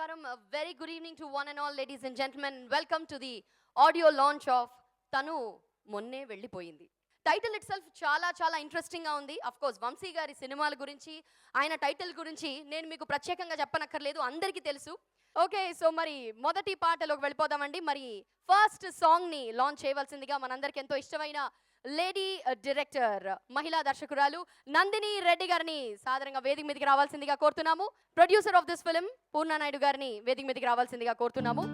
Namaskaram. A very good evening to one and all, ladies and gentlemen. Welcome to the audio launch of Tanu Monne Vellipoyindi. Title it self చాలా ఇంట్రెస్టింగ్గా ఉంది. Of course Vamsi గారి సినిమాల గురించి, ఆయన title గురించి నేను మీకు ప్రత్యేకంగా చెప్పనక్కర్లేదు, అందరికీ తెలుసు. ఓకే, సో మరి మొదటి పాటలోకి వెళ్ళిపోదామండి. మరి ఫస్ట్ సాంగ్ని లాంచ్ చేయవలసిందిగా మనందరికి ఎంతో ఇష్టమైన లేడీ డైరెక్టర్, మహిళా దర్శకురాలు నందిని రెడ్డి గారిని సాధారణంగా వేదిక మీదకి రావాల్సిందిగా కోరుతున్నాము. ప్రొడ్యూసర్ ఆఫ్ దిస్ ఫిల్మ్ పూర్ణ నాయుడు గారిని వేదిక మీదకి రావాల్సిందిగా కోరుతున్నాము.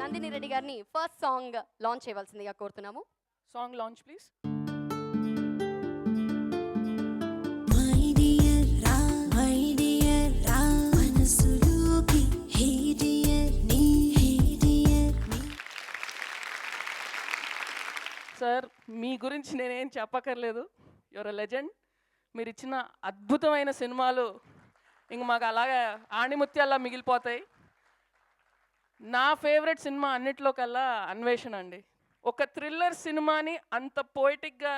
నందిని రెడ్డి గారిని ఫస్ట్ సాంగ్ లాంచ్ చేయవలసిందిగా కోరుతున్నాము. Song launch, please. సార్, మీ గురించి నేనేం చెప్పక్కర్లేదు. Your a legend. మీరు ఇచ్చిన అద్భుతమైన సినిమాలు ఇంక మాకు అలాగా ఆణిముత్యాల్లా మిగిలిపోతాయి. నా ఫేవరెట్ సినిమా అన్నిట్లో కల్లా అన్వేషణ అండి. ఒక థ్రిల్లర్ సినిమాని అంత పోయిటిక్గా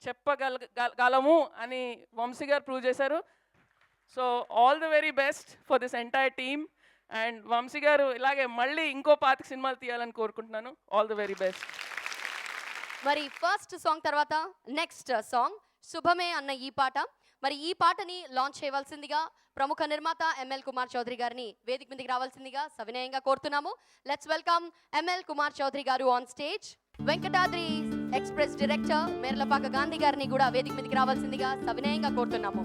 చెప్పగలము అని వంశీ గారు ప్రూవ్ చేశారు. So all the very best for this entire team. And Vamshi garu ఇలాగే మళ్ళీ ఇంకో 5 సినిమాలు తీయాలని కోరుకుంటున్నాను. All the very best. మరి ఫస్ట్ సాంగ్ తర్వాత నెక్స్ట్ సాంగ్ శుభమే అన్న ఈ పాట. మరి ఈ పాటని లాంచ్ చేయవలసిందిగా ప్రముఖ నిర్మాత ఎంఎల్ కుమార్ చౌదరి గారిని వేదిక మీదకి రావాల్సిందిగా సవినయంగా కోరుతున్నాము. Let's welcome ML Kumar Chowdary గారు on stage. Venkatadri Express director Merlapaka Gandhi గారిని కూడా వేదిక మీదకి రావాల్సిందిగా సవినయంగా కోరుతున్నాము.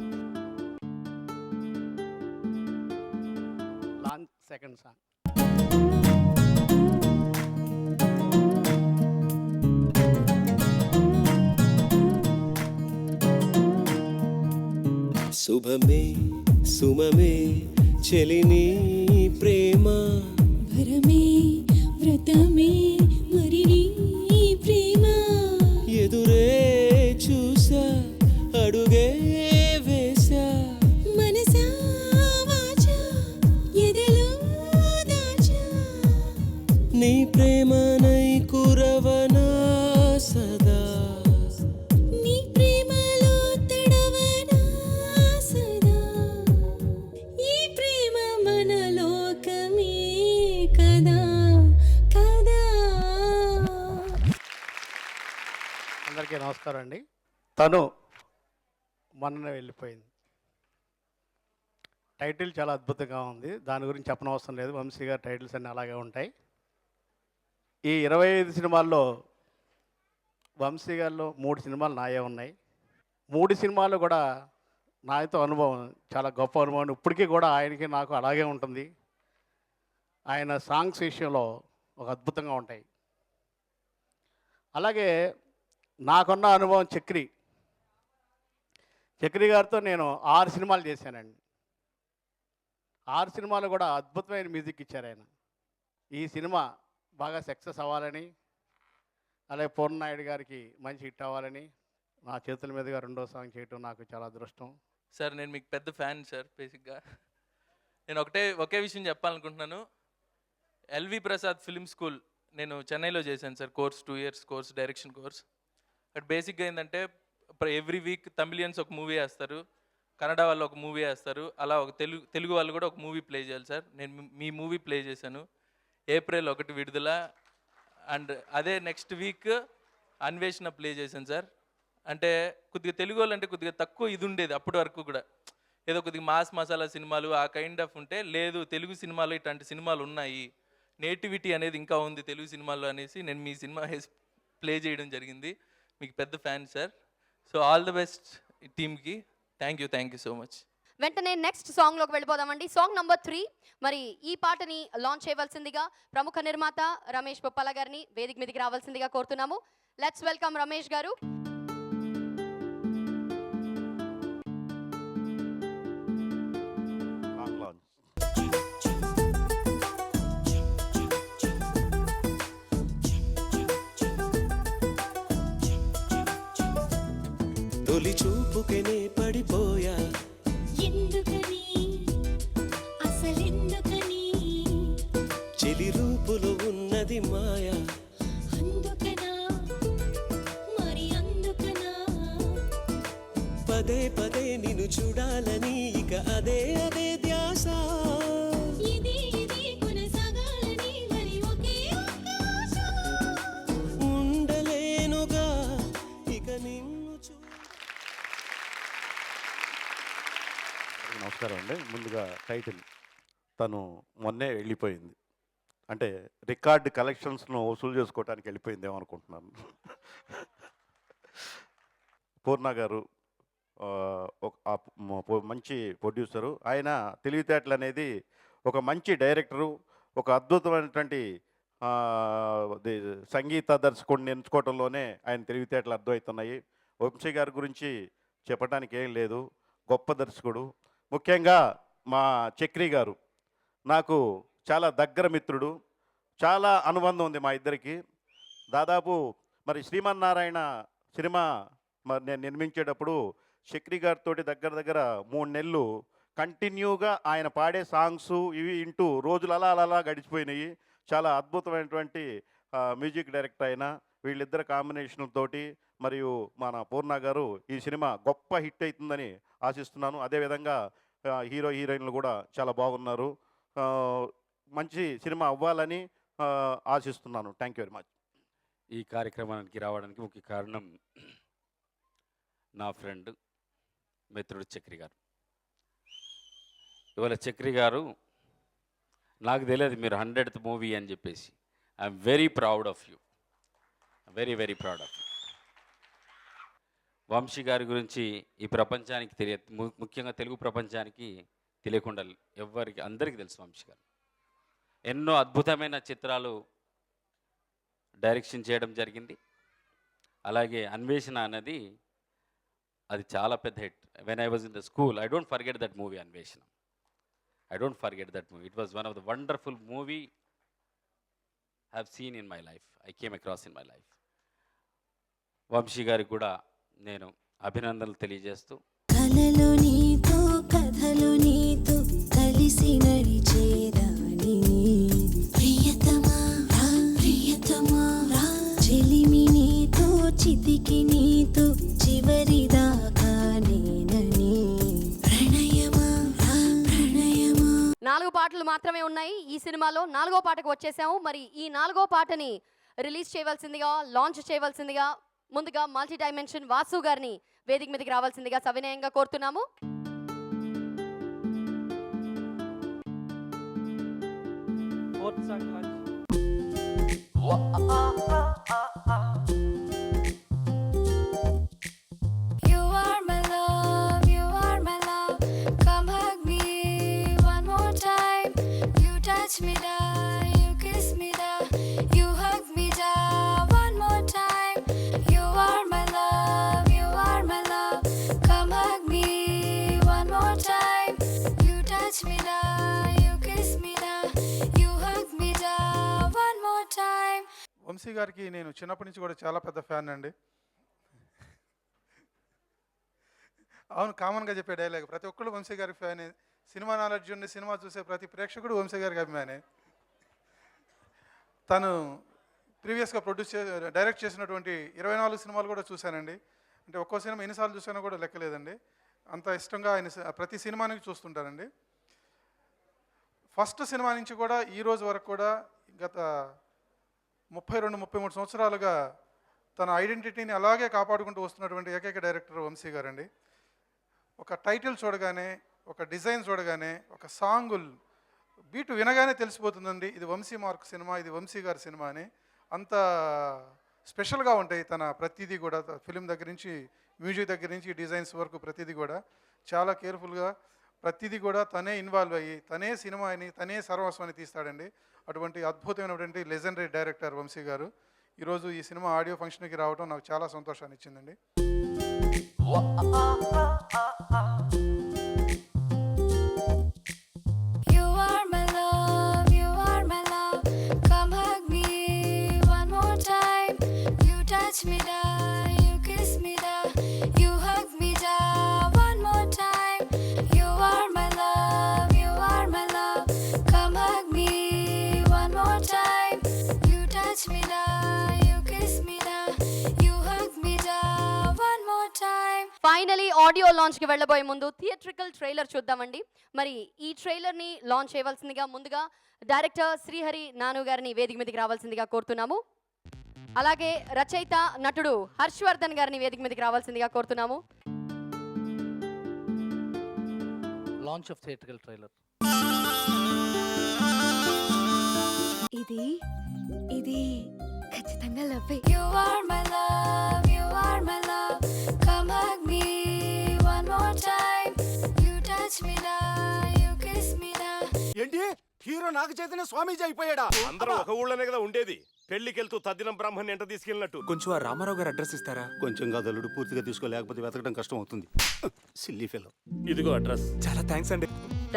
సెకండ్ సాంగ్ శుభమే సుమమే చెలిని ప్రేమ వరమే వ్రతమే మరి నీ ప్రేమ ఎదురే చూసా అడుగే వేసా మనసా వాచా ఎదలో దాచా నీ ప్రేమనై కురవనా సదా నీ ప్రేమలో తడవనా సదా ఈ ప్రేమ మన లోకమే కదా కదా. అందరికీ నమస్కారం అండి. తను మొన్ననే వెళ్ళిపోయింది. టైటిల్ చాలా అద్భుతంగా ఉంది, దాని గురించి చెప్పనవసరం లేదు. వంశీ గారి టైటిల్స్ అన్నీ అలాగే ఉంటాయి. ఈ 25 సినిమాల్లో వంశీ గారిలో 3 సినిమాలు నాయే ఉన్నాయి. 3 సినిమాలు కూడా నాతో అనుభవం చాలా గొప్ప అనుభవం. ఇప్పటికీ కూడా ఆయనకి నాకు అలాగే ఉంటుంది. ఆయన సాంగ్స్ విషయంలో ఒక అద్భుతంగా ఉంటాయి. అలాగే నాకున్న అనుభవం చక్రి గారితో నేను 6 సినిమాలు చేశానండి. 6 సినిమాలు కూడా అద్భుతమైన మ్యూజిక్ ఇచ్చారు ఆయన. ఈ సినిమా బాగా సక్సెస్ అవ్వాలని, అలాగే పూర్ణ నాయుడు గారికి మంచి హిట్ అవ్వాలని నా చేతుల మీదుగా 2వ సాంగ్ చేయటం నాకు చాలా అదృష్టం. సార్, నేను మీకు పెద్ద ఫ్యాన్ సార్. బేసిక్గా నేను ఒకే విషయం చెప్పాలనుకుంటున్నాను. ఎల్వి ప్రసాద్ ఫిల్మ్ స్కూల్ నేను చెన్నైలో చేశాను sir. Course 2 years course, direction course. But బేసిక్గా ఏంటంటే ఎవ్రీ వీక్ తమిళియన్స్ ఒక మూవీ వేస్తారు, కన్నడ వాళ్ళు ఒక మూవీ వేస్తారు, అలా ఒక తెలుగు వాళ్ళు కూడా ఒక మూవీ ప్లే చేయాలి సార్. నేను మీ మూవీ ప్లే చేశాను. April 1 విడుదల. అండ్ అదే నెక్స్ట్ వీక్ అన్వేషణ ప్లే చేశాను సార్. అంటే కొద్దిగా తెలుగు వాళ్ళు అంటే కొద్దిగా తక్కువ ఇది ఉండేది అప్పటి వరకు కూడా. ఏదో కొద్దిగా మాస్ మసాలా సినిమాలు ఆ కైండ్ ఆఫ్ ఉంటే, లేదు తెలుగు సినిమాలు ఇట్లాంటి సినిమాలు ఉన్నాయి, నేటివిటీ అనేది ఇంకా ఉంది తెలుగు సినిమాల్లో అనేసి నేను మీ సినిమా ప్లే చేయడం జరిగింది. మీకు పెద్ద fan sir. So all the best టీమ్కి. Thank you so much. వెంటనే నెక్స్ట్ సాంగ్లోకి వెళ్ళిపోదామండి. Song number 3. మరి ఈ పాటని లాంచ్ చేయవలసిందిగా ప్రముఖ నిర్మాత రమేష్ బొప్పల గారిని వేదిక మీదకి రావాల్సిందిగా కోరుతున్నాము. లెట్స్ వెల్కమ్ రమేష్ గారు. తొలి చూపుకెనే పడిపోయా ఎందుకని అసలెందుకని చెలి రూపులో ఉన్నది మాయా అందుకనా మరి అందుకనా పదే పదే నిన్ను చూడాలని ఇక అదే ధ్యాస నమస్కారం అండి. ముందుగా టైటిల్ తను మొన్నే వెళ్ళిపోయింది అంటే రికార్డ్ కలెక్షన్స్ను వసూలు చేసుకోవడానికి వెళ్ళిపోయిందేమో అనుకుంటున్నాను. పూర్ణ గారు మంచి ప్రొడ్యూసరు. ఆయన తెలివితేటలు అనేది ఒక మంచి డైరెక్టరు, ఒక అద్భుతమైనటువంటి సంగీత దర్శకుడిని ఎంచుకోవడంలోనే ఆయన తెలివితేటలు అర్థమవుతున్నాయి. వంశీ గారి గురించి చెప్పడానికి ఏం లేదు, గొప్ప దర్శకుడు. ముఖ్యంగా మా చక్రి గారు నాకు చాలా దగ్గర మిత్రుడు, చాలా అనుబంధం ఉంది మా ఇద్దరికి. దాదాపు మరి శ్రీమన్నారాయణ సినిమా మరి నేను నిర్మించేటప్పుడు చక్రి గారితో దగ్గర దగ్గర 3 నెలలు కంటిన్యూగా ఆయన పాడే సాంగ్స్ ఇవి వింటూ రోజులు అలా అలా గడిచిపోయినాయి. చాలా అద్భుతమైనటువంటి మ్యూజిక్ డైరెక్టర్ అయిన వీళ్ళిద్దరు కాంబినేషన్తోటి మరియు మన పూర్ణ గారు ఈ సినిమా గొప్ప హిట్ అవుతుందని ఆశిస్తున్నాను. అదేవిధంగా హీరో హీరోయిన్లు కూడా చాలా బాగున్నారు. మంచి సినిమా అవ్వాలని ఆశిస్తున్నాను. Thank you very much. ఈ కార్యక్రమానికి రావడానికి ముఖ్య కారణం నా ఫ్రెండ్ మిత్రుడు చక్రి గారు. ఇవాళ చక్రి గారు నాకు తెలియదు మీరు 100th మూవీ అని చెప్పేసి. I'm very proud of you, very very proud of you. Vamshi గారి గురించి ఈ ప్రపంచానికి ముఖ్యంగా తెలుగు ప్రపంచానికి తెలియకుండా ఎవరికి అందరికీ తెలుసు. వంశీ గారు ఎన్నో అద్భుతమైన చిత్రాలు డైరెక్షన్ చేయడం జరిగింది. అలాగే అన్వేషణ అనేది అది చాలా పెద్ద hit. When I was in the school, I don't forget that movie అన్వేషణ. I don't forget that movie. It was one of the wonderful movie I have seen in my life. I came across in my life. Vamshi గారికి కూడా నేను అభినందనలు తెలియజేస్తూ, కలలో నీతో కథలో నీతో కలిసి నడిచేదాని ప్రియతమా రా ప్రియతమా రా చెలిమి నీతో చితికి నీతో చివరిదాకా నేనని ప్రణయమా రా ప్రణయమా. 4 పాటలు మాత్రమే ఉన్నాయి ఈ సినిమాలో. 4వ పాటకు వచ్చేసాము. మరి ఈ 4వ పాటని రిలీజ్ చేయవలసిందిగా, లాంచ్ చేయవలసిందిగా ముందుగా మల్టీ డైమెన్షన్ వాసు గారిని వేదిక మీదకి రావాల్సిందిగా సవినయంగా కోరుతున్నాము. You are my love, you are my love. Come hug me one more time. You touch me down, you kiss me down. You hug me down one more time. You are my love, you are my love. Come hug me one more time. You touch me down, you kiss me down. You hug me down one more time. Vamsi గారికి నేను చిన్నప్పటి నుంచి కూడా చాలా పెద్ద fan అండి. అవును, కామన్గా చెప్పే డైలాగ్, ప్రతి ఒక్కళ్ళు వంశీ గారికి ఫ్యానే. సినిమా నాలెడ్జ్ ఉండి సినిమా చూసే ప్రతి ప్రేక్షకుడు వంశీ గారికి అభిమానే. తను ప్రీవియస్గా డైరెక్ట్ చేసినటువంటి 24 సినిమాలు కూడా చూశానండి. అంటే ఒక్కో సినిమా ఎన్నిసార్లు చూసానో కూడా లెక్కలేదండి. అంత ఇష్టంగా ఆయన ప్రతి సినిమానికి చూస్తుంటానండి. ఫస్ట్ సినిమా నుంచి కూడా ఈ రోజు వరకు కూడా గత 32-33 సంవత్సరాలుగా తన ఐడెంటిటీని అలాగే కాపాడుకుంటూ వస్తున్నటువంటి ఏకైక డైరెక్టర్ వంశీ గారండి. ఒక టైటిల్ చూడగానే, ఒక డిజైన్ చూడగానే, ఒక సాంగుల్ బీటు వినగానే తెలిసిపోతుందండి ఇది వంశీ మార్క్ సినిమా, ఇది వంశీ గారి సినిమా అని. అంత స్పెషల్గా ఉంటాయి తన ప్రతిదీ కూడా. ఫిలిం దగ్గర నుంచి, మ్యూజిక్ దగ్గర నుంచి, డిజైన్స్ వరకు ప్రతిదీ కూడా చాలా కేర్ఫుల్గా ప్రతిదీ కూడా తనే ఇన్వాల్వ్ అయ్యి తనే సినిమా అని, తనే సర్వస్వాన్ని తీస్తాడండి. అటువంటి అద్భుతమైనటువంటి లెజెండరీ డైరెక్టర్ వంశీ గారు ఈరోజు ఈ సినిమా ఆడియో ఫంక్షన్కి రావడం నాకు చాలా సంతోషాన్ని ఇచ్చిందండి. You are my love, you are my love. Come hug me one more time. You touch me down, you kiss me down. You hug me down one more time. You are my love, you are my love. Come hug me one more time. You touch me down, you kiss me down. You hug me down one more time. Finally audio లాంచ్కి వెళ్ళబోయే ముందు theatrical trailer చూద్దామండి. మరి ఈ ట్రైలర్ని launch చేయవలసిందిగా ముందుగా director Srihari నాను గారిని వేదిక మీదకి రావాల్సిందిగా కోరుతున్నాము. అలాగే రచయిత నటుడు హర్షవర్ధన్ గారిని వేదిక మీదకి రావాల్సిందిగా కోరుతున్నాము. launch of theatrical trailer. ఇది ఖచ్చితంగా లవ్వే. You are my love, you are my love. Come hug me one more time. You touch me now, you kiss me now. ఏంటి హీరో నాగ చైతన్య స్వామీజీ అయిపోయాడా? అందరూ ఒక ఊళ్ళోనే కదా ఉండేది. పెళ్లికెళ్తూ తద్దినం బ్రాహ్మణ్ ఎంట తీసుకెళ్ళినట్టు. కొంచెం ఆ రామారావు గారు అడ్రస్ ఇస్తారా? కొంచెం కదలుడు పూర్తిగా తీసుకోలేకపోతే వెతకడం కష్టం అవుతుంది. Silly fellow. ఇదిగో అడ్రస్. చాలా థ్యాంక్స్ అండి.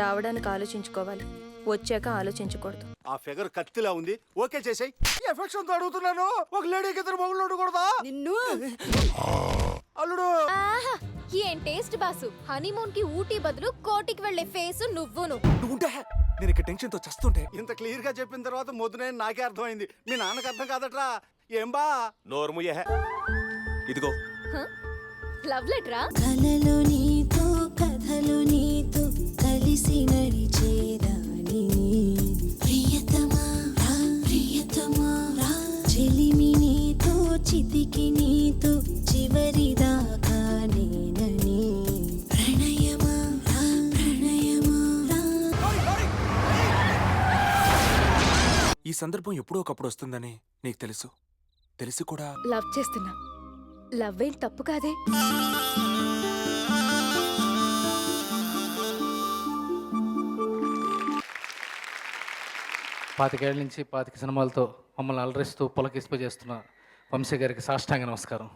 రావడానికి ఆలోచించుకోవాలి, వచ్చాక ఆలోచించకూడదు. ఆ ఫిగర్ కత్తిలా ఉంది. ఓకే చేసాయి. ఎఫెక్షన్ తో అడుగుతున్నాను. ఒక లేడీకి ఇద్దరు మొగుళ్ళు ఉండకూడదా? నిన్ను అల్లుడు ఆహా ఏం టేస్ట్ బాసు. హనీమూన్ కి ఊటీ బదులు కోటికి వెళ్లే ఫేస్ నువ్వును. నువ్వుంటే నేను ఇక్కడ టెన్షన్ తో చస్తుంటే. ఇంత క్లియర్ గా చెప్పిన తర్వాత మొద్దునే నాకే అర్థమైంది. మీ నాన్నకి అర్థం కాదట్రా. ఏం బా నోర్ముయ్య. ఇదిగో లవ్ లెటరా. కలలు నీతో కథలు నీతో కలిసి నడిచేదాని ప్రియతమా రా ప్రియతమా రా చెలిమి నీతో చితికి నీతో చివరిదాకా నేనని ప్రణయమా రా ప్రణయమా రా. ఈ సందర్భం ఎప్పుడో ఒకప్పుడు వస్తుందని నీకు తెలుసు. తెలిసి కూడా లవ్ చేస్తున్నా. లవ్ ఏం తప్పు కాదే. పాతికేళ్ల నుంచి 25 సినిమాలతో మమ్మల్ని అలరిస్తూ పులకింపజేస్తున్న వంశీ గారికి సాష్టాంగ నమస్కారం.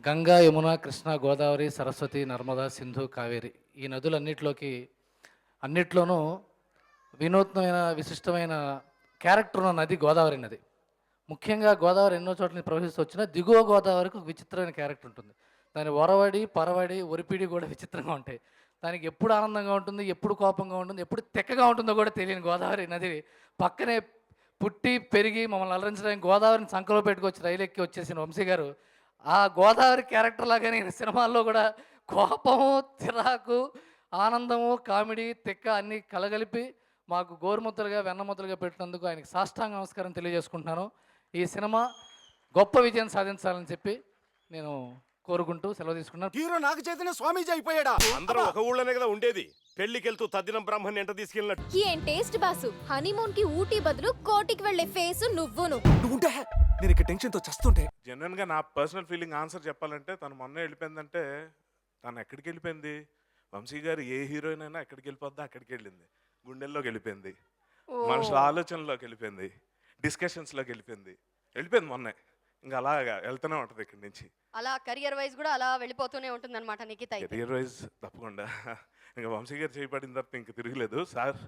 గంగా, యమున, కృష్ణ, గోదావరి, సరస్వతి, నర్మదా, సింధు, కావేరి ఈ అన్నిట్లోనూ వినూత్నమైన విశిష్టమైన క్యారెక్టర్ ఉన్న నది గోదావరి నది. ముఖ్యంగా గోదావరి ఎన్నో చోట్ల నుంచి ప్రవహిస్తూ వచ్చిన దిగువ గోదావరికి ఒక విచిత్రమైన క్యారెక్టర్ ఉంటుంది. దాని ఒరవడి, పరవడి, ఒరిపిడి కూడా విచిత్రంగా ఉంటాయి. దానికి ఎప్పుడు ఆనందంగా ఉంటుంది, ఎప్పుడు కోపంగా ఉంటుంది, ఎప్పుడు తెక్కగా ఉంటుందో కూడా తెలియని గోదావరి నది పక్కనే పుట్టి పెరిగి మమ్మల్ని అలరించడానికి గోదావరిని సంకలో పెట్టుకొచ్చి రైలు ఎక్కి వచ్చేసిన వంశీ గారు ఆ గోదావరి క్యారెక్టర్ లాగానే సినిమాల్లో కూడా కోపము, చిరాకు, ఆనందము, కామెడీ, తెక్క అన్నీ కలగలిపి మాకు గోరుముద్దలుగా వెన్నముద్దలుగా పెట్టినందుకు ఆయనకి సాష్టాంగ నమస్కారం తెలియజేసుకుంటున్నాను. ఈ సినిమా గొప్ప విజయం సాధించాలని చెప్పి నేను కోరుకుంటూ సెలవు తీసుకున్నాను. హీరో నాగ చైతన్య స్వామీజీ అయిపోయాడా? అందరూ ఒక ఊళ్ళోనే కదా ఉండేది. పెళ్లికెళ్తూ తద్దినం బ్రాహ్మణ్ ఎంట తీసుకెళ్ళినట్టు. ఏం టేస్ట్ బాసు. హనీమూన్ కి ఊటీ బదులు కోటికి వెళ్లే ఫేస్ నువ్వును. నువ్వుంటే నేను ఇక్కడ టెన్షన్ తో చస్తుంటే. జనరల్గా నా పర్సనల్ ఫీలింగ్ ఆన్సర్ చెప్పాలంటే తను మొన్న వెళ్ళిపోయిందంటే తను ఎక్కడికి వెళ్ళిపోయింది? వంశీ గారు ఏ హీరోయిన్ అయినా ఎక్కడికి వెళ్ళిపోద్దా అక్కడికి వెళ్ళింది. గుండెల్లోకి వెళ్ళిపోయింది, మనుషుల ఆలోచనలోకి వెళ్ళిపోయింది, డిస్కషన్స్లోకి వెళ్ళిపోయింది మొన్నే. ఇంకా అలాగా వెళ్తూనే ఉంటుంది ఇక్కడి నుంచి. అలా కెరియర్ వైజ్ కూడా అలా వెళ్ళిపోతూనే ఉంటుంది అనమాట నిఖిత. కెరియర్ వైజ్ తప్పకుండా. ఇంకా వంశీ గారు చేయబడిన తర్వాత ఇంక తిరగలేదు సార్.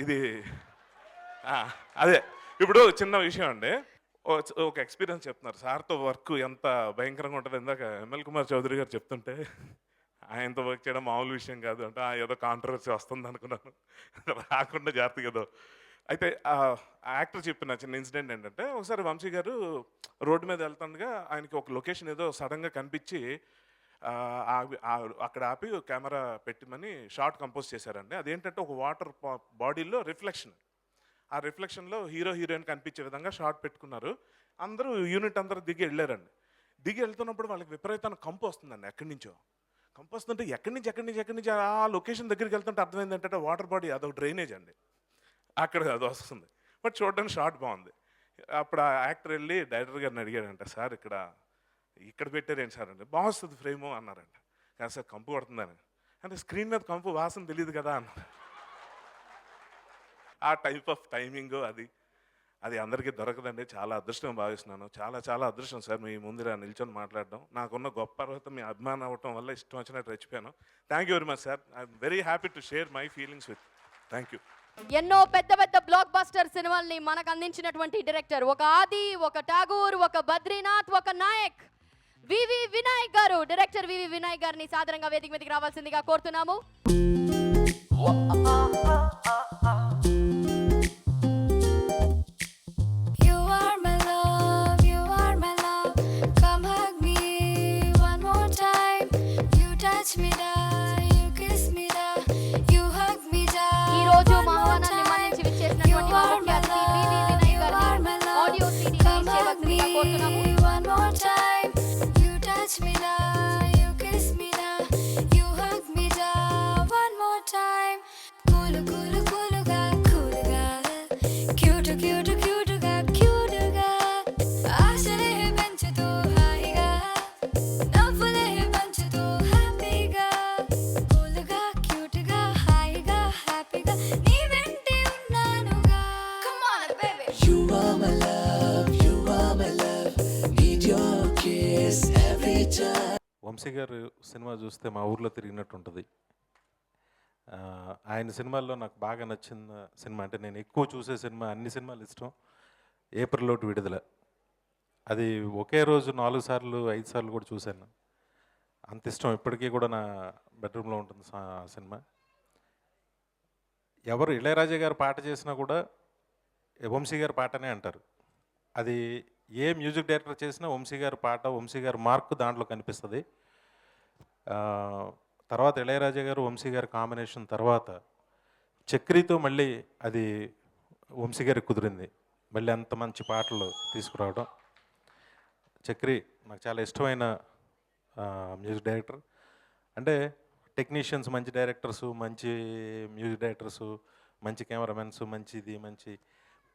ఇది అదే ఇప్పుడు చిన్న విషయం అండి. ఒక ఎక్స్పీరియన్స్ చెప్తున్నారు. సార్తో వర్క్ ఎంత భయంకరంగా ఉంటుంది. ఇందాక ఎంఎల్ కుమార్ చౌదరి గారు చెప్తుంటే ఆయనతో వర్క్ చేయడం మామూలు విషయం కాదు అంటే ఏదో కాంట్రవర్సీ వస్తుంది అనుకున్నాను. రాకుండా జాగ్రత్తగా ఏదో. అయితే ఆ యాక్టర్ చెప్పిన చిన్న ఇన్సిడెంట్ ఏంటంటే ఒకసారి వంశీ గారు రోడ్డు మీద వెళ్తుండగా ఆయనకి ఒక లొకేషన్ ఏదో సడన్గా కనిపించి అక్కడ ఆపి కెమెరా పెట్టమని షార్ట్ కంపోజ్ చేశారండి. అదేంటంటే ఒక వాటర్ బాడీలో రిఫ్లెక్షన్. ఆ రిఫ్లెక్షన్లో హీరో హీరోయిన్ కనిపించే విధంగా షార్ట్ పెట్టుకున్నారు. అందరూ యూనిట్ అందరూ దిగి వెళ్ళారండి. దిగి వెళ్తున్నప్పుడు వాళ్ళకి విపరీతమైన కంపు వస్తుందండి. ఎక్కడి నుంచో కంపు వస్తుంటే ఎక్కడి నుంచి ఆ లొకేషన్ దగ్గరికి వెళ్తుంటే అర్థమైంది ఏంటంటే వాటర్ బాడీ అదొక డ్రైనేజ్ అండి. అక్కడ అది వస్తుంది. బట్ చూడడానికి షార్ట్ బాగుంది. అప్పుడు ఆ యాక్టర్ వెళ్ళి డైరెక్టర్ గారిని అడిగాడంట, సార్ ఇక్కడ పెట్టారేంటి సార్ అంటే, బాగుస్తుంది ఫ్రేము అన్నారంట. కాదు సార్ కంపు కొడుతుందని. అంటే స్క్రీన్ మీద కంపు వాసన తెలియదు కదా అన్నారు. ఆ టైప్ ఆఫ్ టైమింగ్ అది అందరికీ దొరకదండి. చాలా అదృష్టం భావిస్తున్నాను. చాలా అదృష్టం సార్ మీ ముందు నిల్చొని మాట్లాడడం. నాకున్న గొప్ప అర్హత మీ అభిమానం అవ్వటం వల్ల ఇష్టం వచ్చినట్టు రెచ్చిపోయాను. Thank you very much sir. I'm very happy to share my feelings with. Thank you. ఎన్నో పెద్ద బ్లాక్ బస్టర్ సినిమాల్ని మనకు అందించినటువంటి డైరెక్టర్, ఒక ఆది, ఒక ఠాగూర్, ఒక బద్రీనాథ్, ఒక నాయక్, వివి వినాయక్ గారు. డైరెక్టర్ వివి వినాయక్ గారిని సాదరంగా వేదిక మీదకి రావాల్సిందిగా కోరుతున్నాము. You are my love, you are my love. Come hug me one more time. You touch me down, you kiss me down, you hug me down. ఈ రోజు మా ఆహ్వానాన్ని మన్నించి విచ్చేసినటువంటి మా ముఖ్య అతిథి వివి వినాయక్ గారిని ఆడియో సీడీ చేయవలసిందిగా కోరుతున్నాము. One more time. You touch me down, you kiss me down, you hug me down. One more Vamsi గారు సినిమా చూస్తే మా ఊర్లో తిరిగినట్టు ఉంటుంది. ఆయన సినిమాల్లో నాకు బాగా నచ్చిన సినిమా, అంటే నేను ఎక్కువ చూసే సినిమా, అన్ని సినిమాలు ఇష్టం, ఏప్రిల్ 1 విడుదల. అది ఒకే రోజు 4 సార్లు 5 సార్లు కూడా చూశాను. అంత ఇష్టం, ఇప్పటికీ కూడా నా బెడ్రూమ్లో ఉంటుంది ఆ సినిమా. ఎవరు ఇళయరాజా గారు పాట చేసినా కూడా వంశీ గారి పాటనే అంటారు. అది ఏ మ్యూజిక్ డైరెక్టర్ చేసినా వంశీ గారి పాట, వంశీ గారి మార్కు దాంట్లో కనిపిస్తుంది. తర్వాత ఇళయరాజా గారు వంశీ గారి కాంబినేషన్ తర్వాత చక్రితో మళ్ళీ అది వంశీ గారికి కుదిరింది, మళ్ళీ అంత మంచి పాటలు తీసుకురావడం. చక్రి నాకు చాలా ఇష్టమైన మ్యూజిక్ డైరెక్టర్. అంటే టెక్నీషియన్స్ మంచి డైరెక్టర్సు, మంచి మ్యూజిక్ డైరెక్టర్సు, మంచి కెమెరామెన్స్, మంచి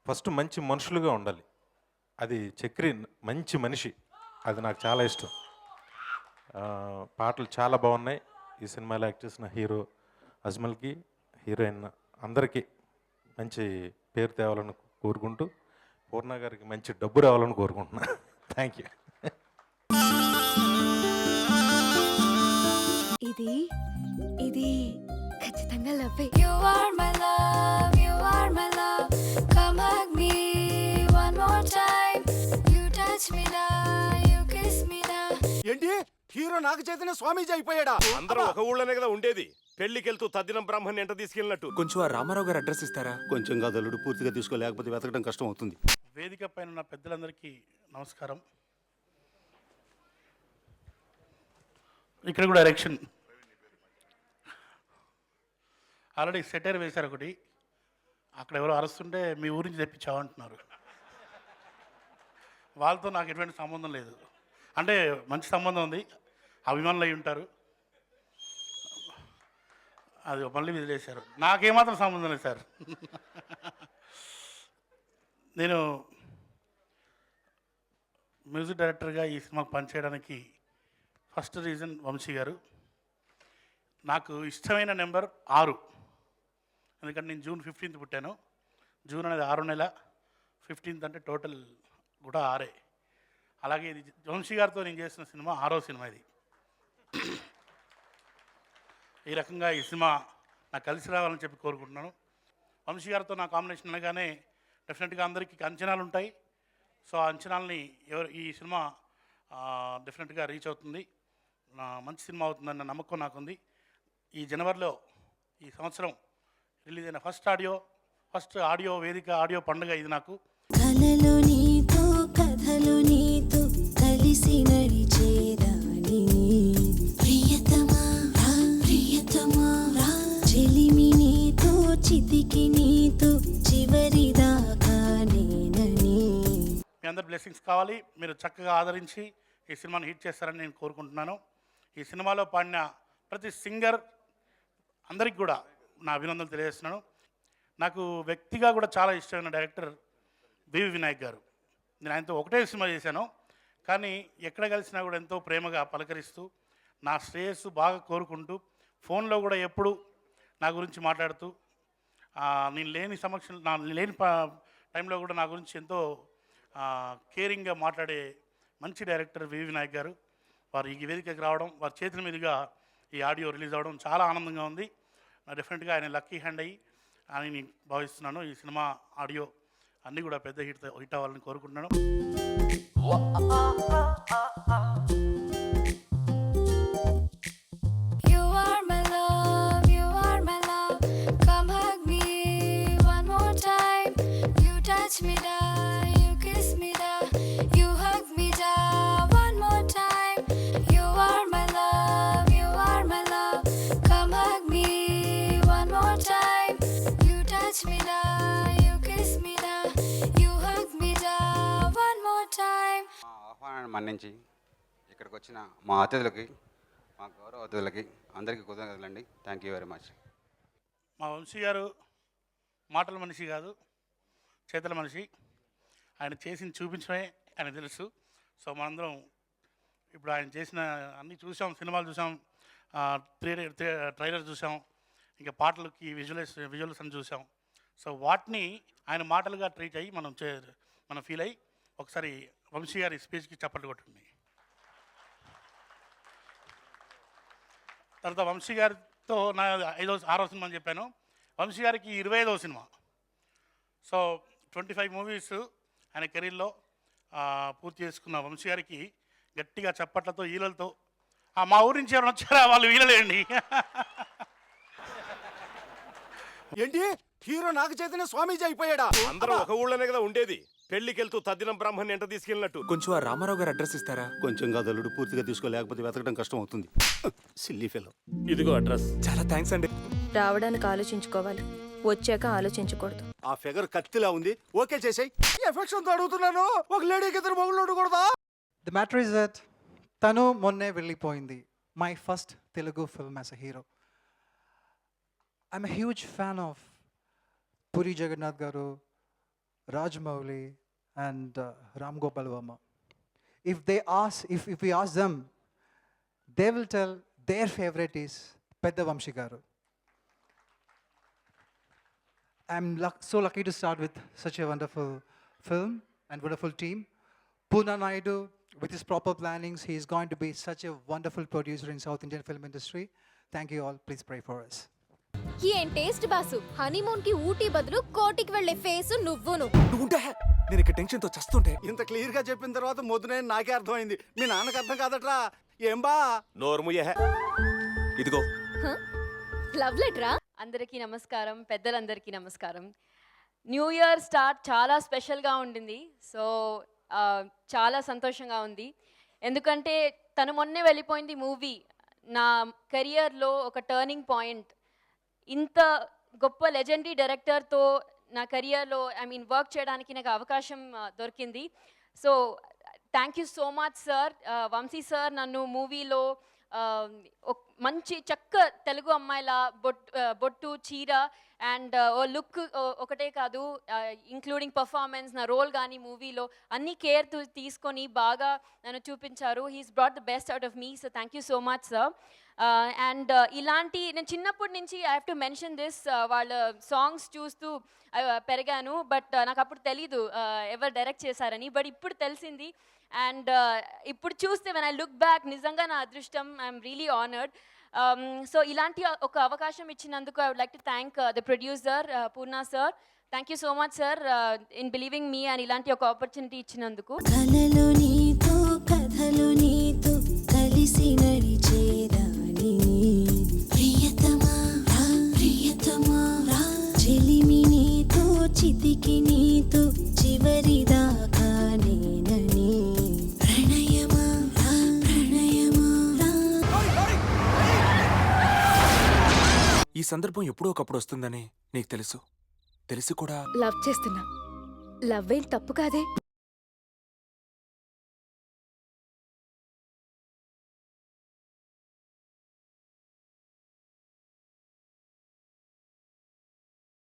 ఫస్ట్ మంచి మనుషులుగా ఉండాలి. అది చక్రి మంచి మనిషి, అది నాకు చాలా ఇష్టం. పాటలు చాలా బాగున్నాయి. ఈ సినిమాలో యాక్ట్ చేసిన హీరో అజ్మల్కి, హీరోయిన్ అందరికీ మంచి పేరు తేవాలని కోరుకుంటూ, పూర్ణ గారికి మంచి డబ్బు రావాలని కోరుకుంటున్నా. Thank you. ఇది ఖచ్చితంగా లవ్వే. You are my love, you are my love. Come hug me one more time. You touch me now, you kiss me now. ఏంటి హీరో నాగ చైతన్య స్వామీజీ అయిపోయాడా? అందరూ ఒక ఊళ్ళోనే కదా ఉండేది. పెళ్లికెళ్తూ తద్దినం బ్రాహ్మణ్ ఎంట తీసుకెళ్ళినట్టు. కొంచెం ఆ రామారావు గారు అడ్రస్ ఇస్తారా? కొంచెం గదలుడు పూర్తిగా తీసుకోలేకపోతే వెతకడం కష్టం అవుతుంది. వేదిక పైన ఉన్న పెద్దలందరికీ నమస్కారం. ఇక్కడ కూడా డైరెక్షన్ ఆల్రెడీ సెటైర్ వేశారు ఒకటి. అక్కడ ఎవరో అరుస్తుంటే మీ ఊరి నుంచి తెప్పించామంటున్నారు. వాళ్ళతో నాకు ఎటువంటి సంబంధం లేదు. అంటే మంచి సంబంధం ఉంది, అభిమానులు అయి ఉంటారు. అది మళ్ళీ వదిలేశారు. నాకేమాత్రం సంబంధం లేదు సార్. నేను మ్యూజిక్ డైరెక్టర్గా ఈ సినిమాకు పనిచేయడానికి ఫస్ట్ రీజన్ వంశీ గారు. నాకు ఇష్టమైన నెంబర్ 6. ఎందుకంటే నేను జూన్ 15th పుట్టాను. జూన్ అనేది 6 నెల, 15th అంటే టోటల్ కూడా 6. అలాగే ఇది వంశీ గారితో నేను చేసిన సినిమా 6వ సినిమా ఇది. ఈ రకంగా ఈ సినిమా నాకు కలిసి రావాలని చెప్పి కోరుకుంటున్నాను. వంశీ గారితో నా కాంబినేషన్ అనగానే డెఫినెట్గా అందరికీ అంచనాలు ఉంటాయి. సో ఆ అంచనాలని ఈ సినిమా డెఫినెట్గా రీచ్ అవుతుంది, మంచి సినిమా అవుతుందన్న నమ్మకం నాకుంది. ఈ జనవరిలో ఈ సంవత్సరం రిలీజ్ అయిన ఫస్ట్ ఆడియో వేదిక ఆడియో పండుగ ఇది నాకు. కలలు నీతో కథలు నీతో కలిసి నడిచేదాని ప్రియతమా ప్రియతమా చెలిమి నీతో చితికి నీతో చివరి దాకా నేనని. మీ అందరి బ్లెస్సింగ్స్ కావాలి. మీరు చక్కగా ఆదరించి ఈ సినిమాని హిట్ చేస్తారని నేను కోరుకుంటున్నాను. ఈ సినిమాలో పాడిన ప్రతి సింగర్ అందరికి కూడా నా అభినందనలు తెలియజేస్తున్నాను. నాకు వ్యక్తిగా కూడా చాలా ఇష్టమైన డైరెక్టర్ వివి వినాయక్ గారు. నేను ఆయనతో ఒకటే సినిమా చేశాను, కానీ ఎక్కడ కలిసినా కూడా ఎంతో ప్రేమగా పలకరిస్తూ నా శ్రేయస్సు బాగా కోరుకుంటూ ఫోన్లో కూడా ఎప్పుడు నా గురించి మాట్లాడుతూ నేను లేని టైంలో కూడా నా గురించి ఎంతో కేరింగ్గా మాట్లాడే మంచి డైరెక్టర్ వివి వినాయక్ గారు. వారు ఈ వేదికకి రావడం, వారి చేతుల మీదుగా ఈ ఆడియో రిలీజ్ అవ్వడం చాలా ఆనందంగా ఉంది. డెఫినెట్గా ఆయన లక్కీ హ్యాండ్ అయ్యి అని భావిస్తున్నాను. ఈ సినిమా ఆడియో అన్నీ కూడా పెద్ద హిట్ అవ్వాలని కోరుకుంటున్నాను. You are my love, you are my love. Come hug me one more time. You touch me down, you kiss me down. You hug me down one more time. You are my love, you are my love. Come hug me one more time. You touch me down, you kiss me down. You hug me down one more time. ఆహ్వానాన్ని మన్నించి ఇక్కడికి వచ్చిన మా అతిథులకి, మా గౌరవ అతిథులకి అందరికీ కృతజ్ఞతలండి. Thank you very much. మా వంశీ గారు మాటల మనిషి కాదు, చేతల మనిషి. ఆయన చేసింది చూపించడమే ఆయన తెలుసు. సో మనందరం ఇప్పుడు ఆయన చేసిన అన్నీ చూసాం, సినిమాలు చూసాం, ట్రైలర్ చూసాం, ఇంకా పాటలకి విజువల్స్ అని చూసాం. సో వాటిని ఆయన మాటలుగా ట్రీట్ అయ్యి మనం ఫీల్ అయ్యి ఒకసారి వంశీ గారి స్పీచ్కి చప్పట్లు కొట్టండి. తర్వాత వంశీ గారితో నా 6వ సినిమా అని చెప్పాను. వంశీ గారికి 25వ సినిమా. సో 25 మూవీస్ ఆయన కెరీర్లో పూర్తి చేసుకున్న వంశీ గారికి గట్టిగా చప్పట్లతో ఈలలతో మా ఊరి నుంచి ఎవరైనా వచ్చారా వాళ్ళు వీలలేండి. ఏంటి హీరో నాగ చైతన్య స్వామీజీ అయిపోయాడా? అందరూ ఒక ఊళ్ళోనే కదా ఉండేది. పెళ్లికెళ్తూ తద్దినం బ్రాహ్మణ్ ఎంట తీసుకెళ్ళినట్టు. కొంచెం ఆ రామారావు గారు అడ్రస్ ఇస్తారా? కొంచెం కాదలుడు పూర్తిగా తీసుకోలేకపోతే వెతకడం కష్టం అవుతుంది. Silly fellow. ఇదిగో అడ్రస్. చాలా థ్యాంక్స్ అండి. రావడానికి ఆలోచించుకోవాలి, వచ్చాక ఆలోచించకూడదు. ఆ ఫిగర్ కత్తిలా ఉంది. ఓకే చేసాయి. ఎఫెక్షన్ తో అడుగుతున్నాను. ఒక లేడీకి ఇద్దరు మొగుళ్ళు ఉండకూడదా? ది మ్యాటర్ ఇస్ దట్ తను మొన్నే వెళ్ళిపోయింది. My first Telugu film as a hero. I'm a huge fan of Puri Jagannadh garu, Rajmouli and Ram Gopal Verma. If we ask them, they will tell their favorite is Pedda Vamshi Garu. I'm so lucky to start with such a wonderful film and wonderful team. Poona Naidu, with his proper plannings, he is going to be such a wonderful producer in South Indian film industry. Thank you all. Please pray for us. ఏం taste boss, honeymoon కి ఊటీ బదులు కోటికి వెళ్ళే face నువ్వును. నేను ఇక్కడ tension తో చస్తుంటే ఇంత క్లియర్ గా చెప్పిన తర్వాత మొదనే నాకే అర్థమైంది. మీ నాన్నకి అర్థం కాదట్రా. ఏం బా నోర్ముయే. ఇదిగో లవ్ లెటరా. అందరికీ నమస్కారం, పెద్దలందరికీ నమస్కారం. న్యూ ఇయర్ స్టార్ట్ చాలా స్పెషల్గా ఉండింది. సో చాలా సంతోషంగా ఉంది. ఎందుకంటే తను మొన్నే వెళ్ళిపోయింది మూవీ నా కెరియర్లో ఒక టర్నింగ్ పాయింట్. ఇంత గొప్ప లెజెండరీ డైరెక్టర్తో నా కెరియర్లో వర్క్ చేయడానికి నాకు అవకాశం దొరికింది. So thank you so much sir. Vamshi sir నన్ను మూవీలో మంచి చక్క తెలుగు అమ్మాయిలా బొట్టు చీర అండ్ ఓ లుక్ ఒకటే కాదు, ఇంక్లూడింగ్ పర్ఫార్మెన్స్, నా రోల్ కానీ మూవీలో అన్ని కేర్ తీసుకొని బాగా నన్ను చూపించారు. He's brought the best out of me. So thank you so much sir. And ఇలాంటి నేను చిన్నప్పటి నుంచి I have to mention this, వాళ్ళ సాంగ్స్ చూస్తూ పెరిగాను. బట్ నాకు అప్పుడు తెలీదు ఎవరు డైరెక్ట్ చేశారని. బట్ ఇప్పుడు తెలిసింది. అండ్ ఇప్పుడు చూస్తే వెన్ ఐ లుక్ బ్యాక్ నిజంగా నా అదృష్టం. I'm really honoured. సో ఇలాంటి ఒక అవకాశం ఇచ్చినందుకు I would like to thank the producer Purna sir. Thank you so much sir in believing me and ఇలాంటి ఒక ఆపర్చునిటీ ఇచ్చినందుకు. కలలు నీతో కథలు నీతో కలిసి నడిచేదాని ప్రియతమా ప్రియతమా చెలిమి నీతో చితికి నీతో చివరిదాకా నేనని ప్రణయమా ప్రణయమా. ఈ సందర్భం ఎప్పుడో ఒకప్పుడు వస్తుందని నీకు తెలుసు. తెలిసి కూడా లవ్ చేస్తున్నా. లవ్ ఏం తప్పు కాదే.